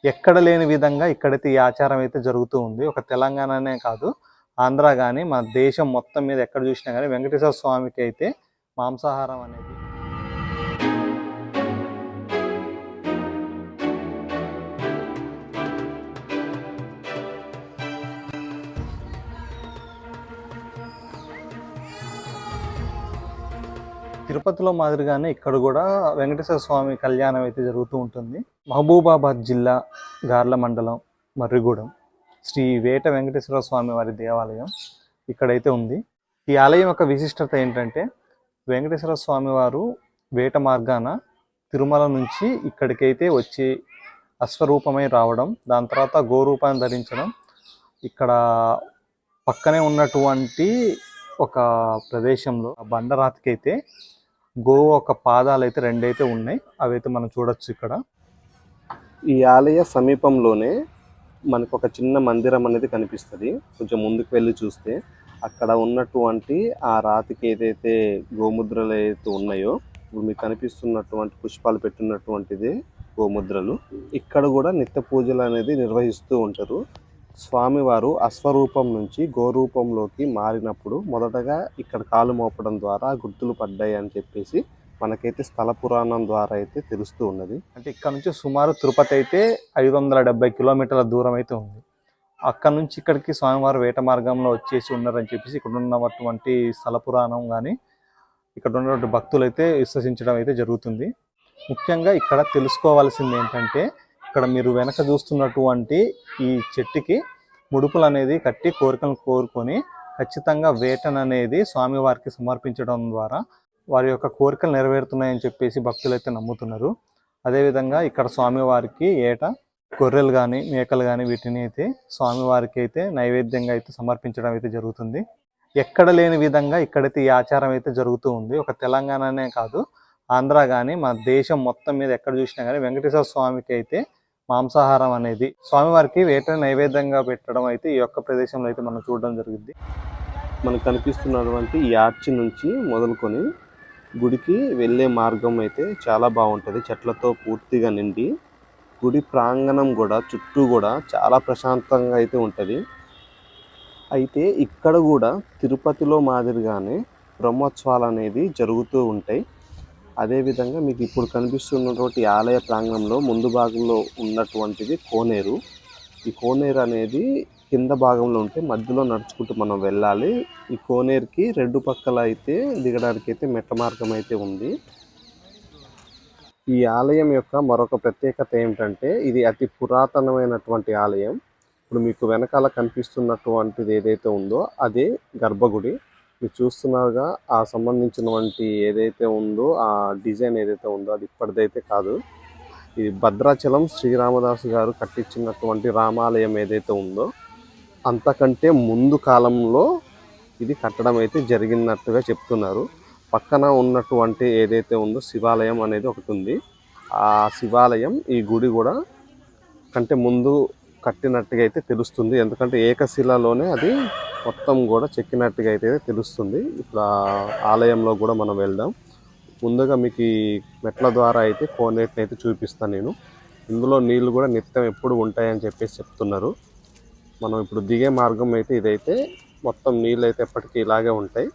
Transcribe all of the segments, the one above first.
ఎక్కడ లేని విధంగా ఇక్కడైతే ఈ ఆచారం అయితే జరుగుతూ ఉంది. ఒక తెలంగాణనే కాదు, ఆంధ్ర గానీ, మన దేశం మొత్తం మీద ఎక్కడ చూసినా గానీ వెంకటేశ్వర స్వామికి అయితే మాంసాహారం అనేది తిరుపతిలో మాదిరిగానే ఇక్కడ కూడా వెంకటేశ్వర స్వామి కళ్యాణం అయితే జరుగుతూ ఉంటుంది. మహబూబాబాద్ జిల్లా గార్ల మండలం మర్రిగూడెం శ్రీ వేట వెంకటేశ్వర స్వామి వారి దేవాలయం ఇక్కడైతే ఉంది. ఈ ఆలయం యొక్క విశిష్టత ఏంటంటే, వెంకటేశ్వర స్వామి వారు వేట మార్గాన తిరుమల నుంచి ఇక్కడికైతే వచ్చి అశ్వరూపమై రావడం, దాని తర్వాత గోరూపాన్ని ధరించడం, ఇక్కడ పక్కనే ఉన్నటువంటి ఒక ప్రదేశంలో బండరాతికైతే గోవు ఒక పాదాలు అయితే రెండైతే ఉన్నాయి, అవైతే మనం చూడొచ్చు. ఇక్కడ ఈ ఆలయ సమీపంలోనే మనకు ఒక చిన్న మందిరం అనేది కనిపిస్తుంది. కొంచెం ముందుకు వెళ్ళి చూస్తే అక్కడ ఉన్నటువంటి ఆ రాతికి ఏదైతే గోముద్రలు అయితే ఉన్నాయో, ఇప్పుడు మీకు కనిపిస్తున్నటువంటి పుష్పాలు పెట్టినటువంటిది గోముద్రలు. ఇక్కడ కూడా నిత్య పూజలు అనేది నిర్వహిస్తూ ఉంటారు. స్వామివారు అశ్వరూపం నుంచి గోరూపంలోకి మారినప్పుడు మొదటగా ఇక్కడ కాలు మోపడం ద్వారా గుర్తులు పడ్డాయి అని చెప్పేసి మనకైతే స్థల పురాణం ద్వారా అయితే తెలుస్తూ ఉన్నది. అంటే ఇక్కడ నుంచి సుమారు తిరుపతి అయితే 570 కిలోమీటర్ల దూరం అయితే ఉంది. అక్కడ నుంచి ఇక్కడికి స్వామివారు వేట మార్గంలో వచ్చేసి ఉన్నారని చెప్పేసి ఇక్కడ ఉన్నటువంటి స్థల పురాణం కానీ ఇక్కడ ఉన్నటువంటి భక్తులు అయితే విశ్వసించడం అయితే జరుగుతుంది. ముఖ్యంగా ఇక్కడ తెలుసుకోవాల్సింది ఏంటంటే, ఇక్కడ మీరు వెనక చూస్తున్నటువంటి ఈ చెట్టుకి ముడుపులు అనేది కట్టి కోరికలను కోరుకొని ఖచ్చితంగా వేటను అనేది స్వామివారికి సమర్పించడం ద్వారా వారి యొక్క కోరికలు నెరవేరుతున్నాయని చెప్పేసి భక్తులు అయితే నమ్ముతున్నారు. అదేవిధంగా ఇక్కడ స్వామివారికి ఏటా గొర్రెలు కానీ మేకలు కానీ వీటిని అయితే స్వామివారికి అయితే నైవేద్యంగా అయితే సమర్పించడం అయితే జరుగుతుంది. ఎక్కడ లేని విధంగా ఇక్కడైతే ఈ ఆచారం అయితే జరుగుతూ ఉంది. ఒక తెలంగాణనే కాదు, ఆంధ్ర కానీ, మన దేశం మొత్తం మీద ఎక్కడ చూసినా కానీ వెంకటేశ్వర స్వామికి అయితే మాంసాహారం అనేది స్వామివారికి వేటని నైవేద్యంగా పెట్టడం అయితే ఈ యొక్క ప్రదేశంలో అయితే మనం చూడడం జరిగింది. మనకు కనిపిస్తున్నటువంటి ఈ ఆర్చి నుంచి మొదలుకొని గుడికి వెళ్ళే మార్గం అయితే చాలా బాగుంటుంది. చెట్లతో పూర్తిగా నిండి గుడి ప్రాంగణం కూడా చుట్టూ కూడా చాలా ప్రశాంతంగా అయితే ఉంటుంది. అయితే ఇక్కడ కూడా తిరుపతిలో మాదిరిగానే బ్రహ్మోత్సవాలు అనేది జరుగుతూ ఉంటాయి. అదేవిధంగా మీకు ఇప్పుడు కనిపిస్తున్నటువంటి ఆలయ ప్రాంగణంలో ముందు భాగంలో ఉన్నటువంటిది కోనేరు. ఈ కోనేరు అనేది కింద భాగంలో ఉంటే మధ్యలో నడుచుకుంటూ మనం వెళ్ళాలి. ఈ కోనేరుకి రెండు పక్కల అయితే దిగడానికి అయితే మెట్ల మార్గం అయితే ఉంది. ఈ ఆలయం యొక్క మరొక ప్రత్యేకత ఏమిటంటే, ఇది అతి పురాతనమైనటువంటి ఆలయం. ఇప్పుడు మీకు వెనకాల కనిపిస్తున్నటువంటిది ఏదైతే ఉందో అదే గర్భగుడి. మీరు చూస్తున్నారుగా, ఆ సంబంధించినటువంటి ఏదైతే ఉందో ఆ డిజైన్ ఏదైతే ఉందో అది ఇప్పటిదైతే కాదు. ఇది భద్రాచలం శ్రీరామదాసు గారు కట్టించినటువంటి రామాలయం ఏదైతే ఉందో అంతకంటే ముందు కాలంలో ఇది కట్టడం అయితే జరిగినట్టుగా చెప్తున్నారు. పక్కన ఉన్నటువంటి ఏదైతే ఉందో శివాలయం అనేది ఒకటి ఉంది. ఆ శివాలయం ఈ గుడి కూడా కంటే ముందు కట్టినట్టుగా అయితే తెలుస్తుంది. ఎందుకంటే ఏకశిలలోనే అది మొత్తం కూడా చెక్కినట్టుగా అయితే తెలుస్తుంది. ఇప్పుడు ఆ ఆలయంలో కూడా మనం వెళ్దాం. ముందుగా మీకు ఈ మెట్ల ద్వారా అయితే కోనేటిని అయితే చూపిస్తాను నేను. ఇందులో నీళ్ళు కూడా నిత్యం ఎప్పుడు ఉంటాయని చెప్పేసి చెప్తున్నారు. మనం ఇప్పుడు దిగే మార్గం అయితే ఇదైతే మొత్తం నీళ్ళు అయితే ఎప్పటికీ ఇలాగే ఉంటాయి.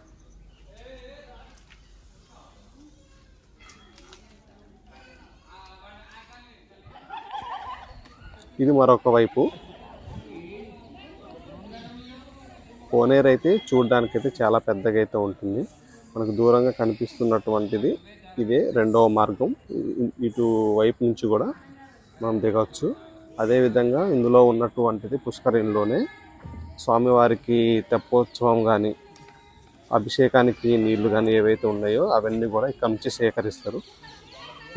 ఇది మరొక వైపు కోనేరు అయితే చూడడానికైతే చాలా పెద్దగా అయితే ఉంటుంది. మనకు దూరంగా కనిపిస్తున్నటువంటిది ఇదే రెండవ మార్గం. ఇటు వైపు నుంచి కూడా మనం దిగవచ్చు. అదేవిధంగా ఇందులో ఉన్నటువంటిది పుష్కరిణిలోనే స్వామివారికి తెప్పోత్సవం కానీ అభిషేకానికి నీళ్లు కానీ ఏవైతే ఉన్నాయో అవన్నీ కూడా ఇక్కడ నుంచి సేకరిస్తారు.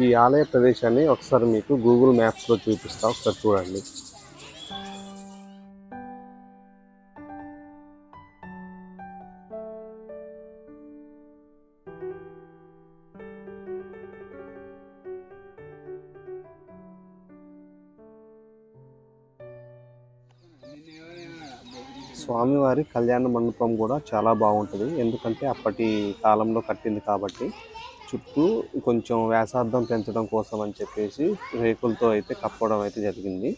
ఈ ఆలయ ప్రదేశాన్ని ఒకసారి మీకు గూగుల్ మ్యాప్స్లో చూపిస్తా, ఒకసారి చూడండి. స్వామివారి కళ్యాణ మండపం కూడా చాలా బాగుంటుంది. ఎందుకంటే అప్పటి కాలంలో కట్టింది కాబట్టి చుట్టూ కొంచెం వ్యాసార్థం పెంచడం కోసం అని చెప్పేసి రేకులతో అయితే కప్పడం అయితే జరిగింది.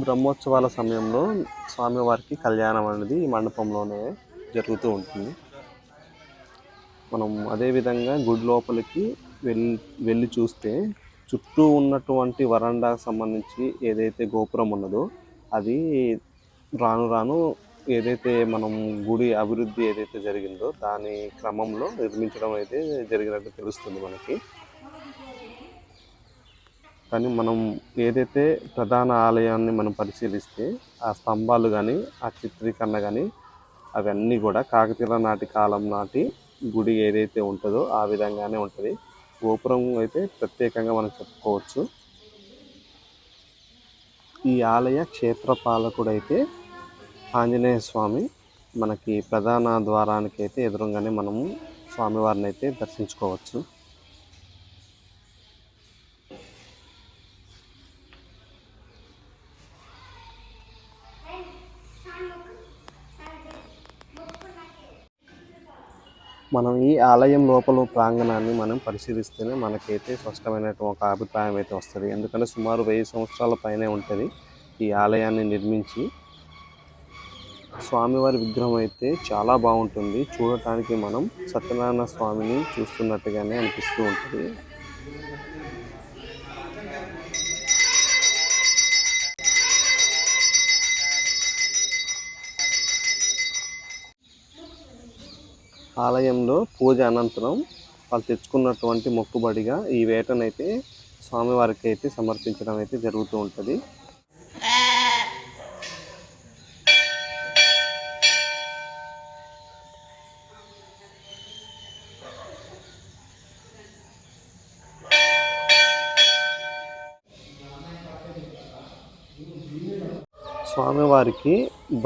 బ్రహ్మోత్సవాల సమయంలో స్వామివారికి కళ్యాణం అనేది ఈ మండపంలోనే జరుగుతూ ఉంటుంది. మనం అదేవిధంగా గుడి లోపలికి వెళ్ళి చూస్తే చుట్టూ ఉన్నటువంటి వరండాకు సంబంధించి ఏదైతే గోపురం ఉన్నదో అది రాను రాను ఏదైతే మనం గుడి అభివృద్ధి ఏదైతే జరిగిందో దాని క్రమంలో నిర్మించడం అయితే జరిగినట్టు తెలుస్తుంది మనకి. కానీ మనం ఏదైతే ప్రధాన ఆలయాన్ని మనం పరిశీలిస్తే ఆ స్తంభాలు కానీ ఆ చిత్రీకరణ కానీ అవన్నీ కూడా కాకతీయుల నాటి కాలం నాటి గుడి ఏదైతే ఉంటుందో ఆ విధంగానే ఉంటుంది. గోపురం అయితే ప్రత్యేకంగా మనం చెప్పుకోవచ్చు. ఈ ఆలయ క్షేత్రపాలకుడు అయితే ఆంజనేయ స్వామి. మనకి ప్రధాన ద్వారానికి అయితే ఎదురుగానే మనము స్వామివారిని అయితే దర్శించుకోవచ్చు. మనం ఈ ఆలయం లోపల ప్రాంగణాన్ని మనం పరిశీలిస్తేనే మనకైతే స్పష్టమైనటువంటి ఒక అభిప్రాయం అయితే వస్తుంది. ఎందుకంటే సుమారు 1000 సంవత్సరాల పైనే ఉంటుంది ఈ ఆలయాన్ని నిర్మించి. స్వామివారి విగ్రహం అయితే చాలా బాగుంటుంది. చూడటానికి మనం సత్యనారాయణ స్వామిని చూస్తున్నట్టుగానే అనిపిస్తూ ఉంటుంది. ఆలయంలో పూజ అనంతరం వాళ్ళు తెచ్చుకున్నటువంటి మొక్కుబడిగా ఈ వేటనైతే స్వామివారికి అయితే సమర్పించడం అయితే జరుగుతూ ఉంటుంది. స్వామివారికి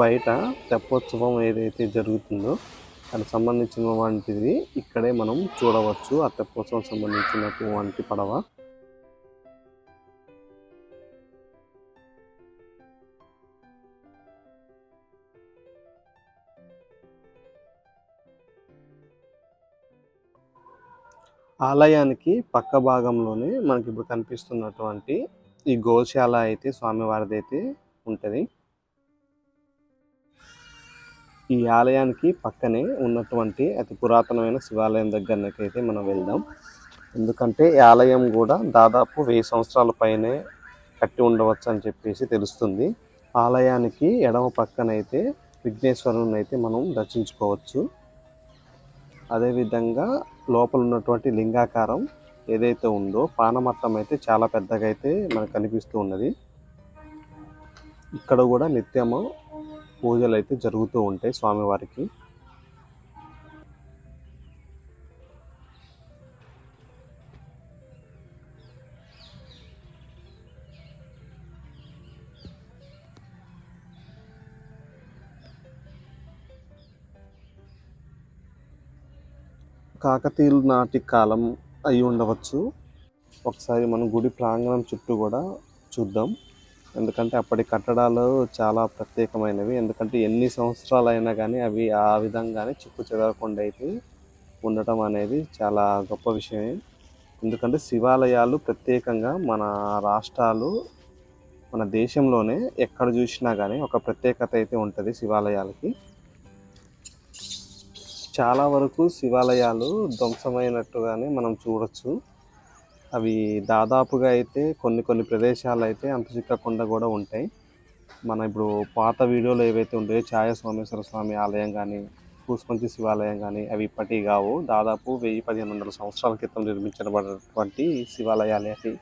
బయట తెప్పోత్సవం ఏదైతే జరుగుతుందో దానికి సంబంధించినటువంటిది ఇక్కడే మనం చూడవచ్చు. ఆ తెప్పోత్సవం సంబంధించినటువంటి పడవ. ఆలయానికి పక్క భాగంలోనే మనకి ఇప్పుడు కనిపిస్తున్నటువంటి ఈ గోశాల అయితే స్వామివారిది అయితే ఉంటుంది. ఈ ఆలయానికి పక్కనే ఉన్నటువంటి అతి పురాతనమైన శివాలయం దగ్గరకైతే మనం వెళ్దాం. ఎందుకంటే ఈ ఆలయం కూడా దాదాపు 1000 సంవత్సరాల పైనే కట్టి ఉండవచ్చు అని చెప్పేసి తెలుస్తుంది. ఆలయానికి ఎడమ పక్కనైతే విఘ్నేశ్వరుని అయితే మనం దర్శించుకోవచ్చు. అదేవిధంగా లోపల ఉన్నటువంటి లింగాకారం ఏదైతే ఉందో పానమట్టం అయితే చాలా పెద్దగా అయితే మనకు కనిపిస్తూ ఉన్నది. ఇక్కడ కూడా నిత్యము పూజలు అయితే జరుగుతూ ఉంటాయి స్వామివారికి. కాకతీయుల నాటి కాలం అయి ఉండవచ్చు. ఒకసారి మనం గుడి ప్రాంగణం చుట్టూ కూడా చూద్దాం. ఎందుకంటే అప్పటి కట్టడాలు చాలా ప్రత్యేకమైనవి. ఎందుకంటే ఎన్ని సంవత్సరాలు అయినా కానీ అవి ఆ విధంగానే చిక్కు చెదరకుండా అయితే ఉండటం అనేది చాలా గొప్ప విషయమే. ఎందుకంటే శివాలయాలు ప్రత్యేకంగా మన రాష్ట్రాలు మన దేశంలోనే ఎక్కడ చూసినా కానీ ఒక ప్రత్యేకత అయితే ఉంటుంది శివాలయాలకి. చాలా వరకు శివాలయాలు ధ్వంసమైనట్టుగానే మనం చూడొచ్చు. అవి దాదాపుగా అయితే కొన్ని ప్రదేశాలు అయితే అంతు చిక్కకుండా కూడా ఉంటాయి. మన ఇప్పుడు పాత వీడియోలు ఏవైతే ఉంటాయో ఛాయ సోమేశ్వర స్వామి ఆలయం కానీ పూసపంచి శివాలయం కానీ అవి ఇప్పటివి కావు. దాదాపు 1000-1500 సంవత్సరాల క్రితం నిర్మించబడినటువంటి శివాలయాలు అవి.